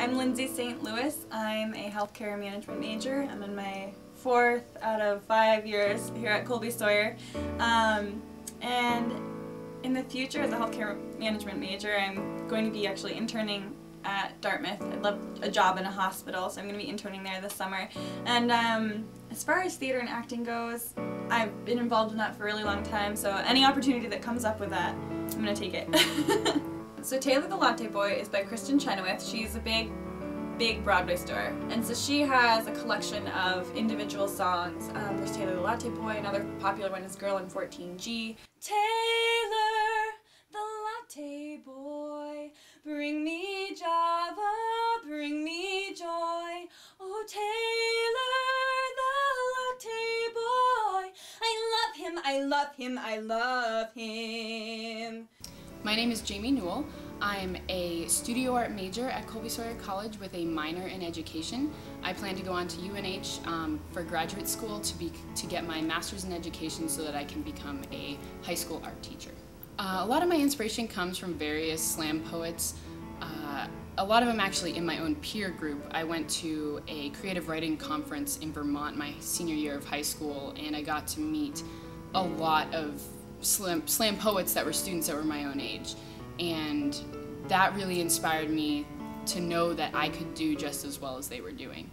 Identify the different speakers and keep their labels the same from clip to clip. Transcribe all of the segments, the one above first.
Speaker 1: I'm Lindsey St. I'm a healthcare management major. I'm in my 4th out of 5 years here at Colby-Sawyer. And in the future, as a healthcare management major, I'm going to be actually interning at Dartmouth. I'd love a job in a hospital, so I'm going to be interning there this summer. And as far as theater and acting goes, I've been involved in that for a really long time, so any opportunity that comes up with that, I'm going to take it. So Taylor the Latte Boy is by Kristen Chenoweth. She's a big Broadway star, and so she has a collection of individual songs. There's Taylor the Latte Boy, another popular one is Girl in 14G. Taylor the Latte Boy, bring me Java, bring me joy. Oh Taylor the Latte Boy, I love him, I love him, I love him.
Speaker 2: My name is Jaime Newell. I'm a studio art major at Colby-Sawyer College with a minor in education. I plan to go on to UNH for graduate school to get my master's in education so that I can become a high school art teacher. A lot of my inspiration comes from various slam poets. A lot of them actually in my own peer group. I went to a creative writing conference in Vermont my senior year of high school, and I got to meet a lot of slam poets that were students that were my own age, and that really inspired me to know that I could do just as well as they were doing.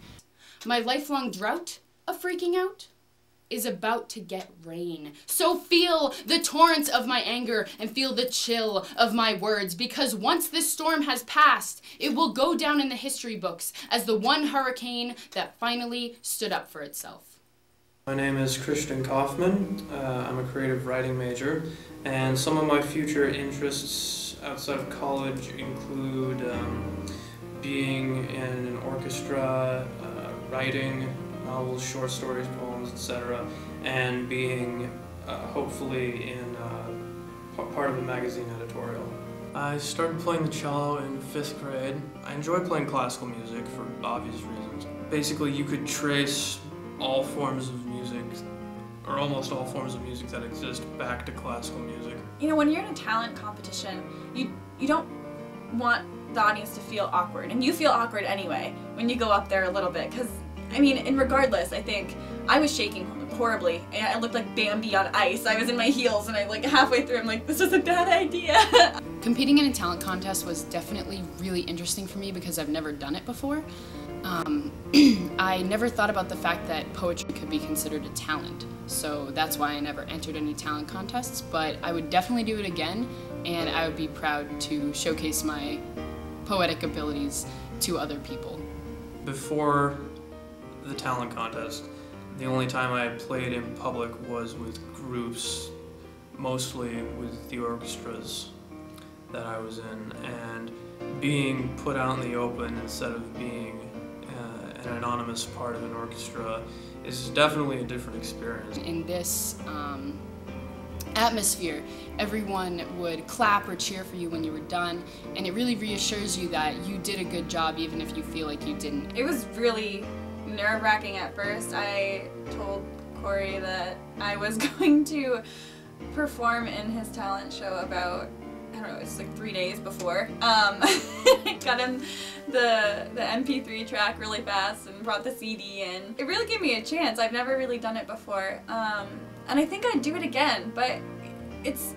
Speaker 2: My lifelong drought of freaking out is about to get rain. So feel the torrents of my anger and feel the chill of my words, because once this storm has passed, it will go down in the history books as the one hurricane that finally stood up for itself.
Speaker 3: My name is Coffman. I'm a creative writing major, and some of my future interests outside of college include being in an orchestra, writing novels, short stories, poems, etc., and being hopefully in part of a magazine editorial. I started playing the cello in 5th grade. I enjoy playing classical music for obvious reasons. Basically, you could trace all forms of music, or almost all forms of music that exist, back to classical music.
Speaker 1: You know, when you're in a talent competition, you don't want the audience to feel awkward, and you feel awkward anyway when you go up there a little bit, because, I mean, and regardless, I think I was shaking horribly, and I looked like Bambi on ice. I was in my heels, and like halfway through, I'm like, this was a bad idea.
Speaker 2: Competing in a talent contest was definitely really interesting for me because I've never done it before. I never thought about the fact that poetry could be considered a talent, so that's why I never entered any talent contests, but I would definitely do it again, and I would be proud to showcase my poetic abilities to other people. Before
Speaker 3: The talent contest, the only time I played in public was with groups, mostly with the orchestras that I was in, and being put out in the open instead of being an anonymous part of an orchestra is definitely a different experience.
Speaker 2: In this atmosphere, everyone would clap or cheer for you when you were done, and it really reassures you that you did a good job even if you feel like you didn't.
Speaker 1: It was really nerve-wracking at first. I told Corey that I was going to perform in his talent show about, I don't know, it's like 3 days before. I got him the MP3 track really fast and brought the CD in. It really gave me a chance. I've never really done it before. And I think I'd do it again, but it's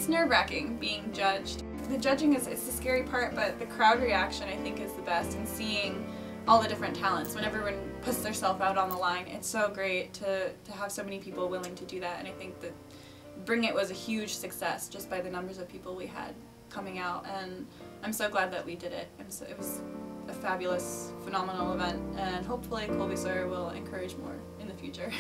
Speaker 1: nerve-wracking being judged. The judging is the scary part, but the crowd reaction I think is the best, and seeing all the different talents when everyone puts themselves out on the line. It's so great to have so many people willing to do that, and I think that Bring It was a huge success just by the numbers of people we had coming out, and I'm so glad that we did it. It was a fabulous, phenomenal event, and hopefully Colby-Sawyer will encourage more in the future.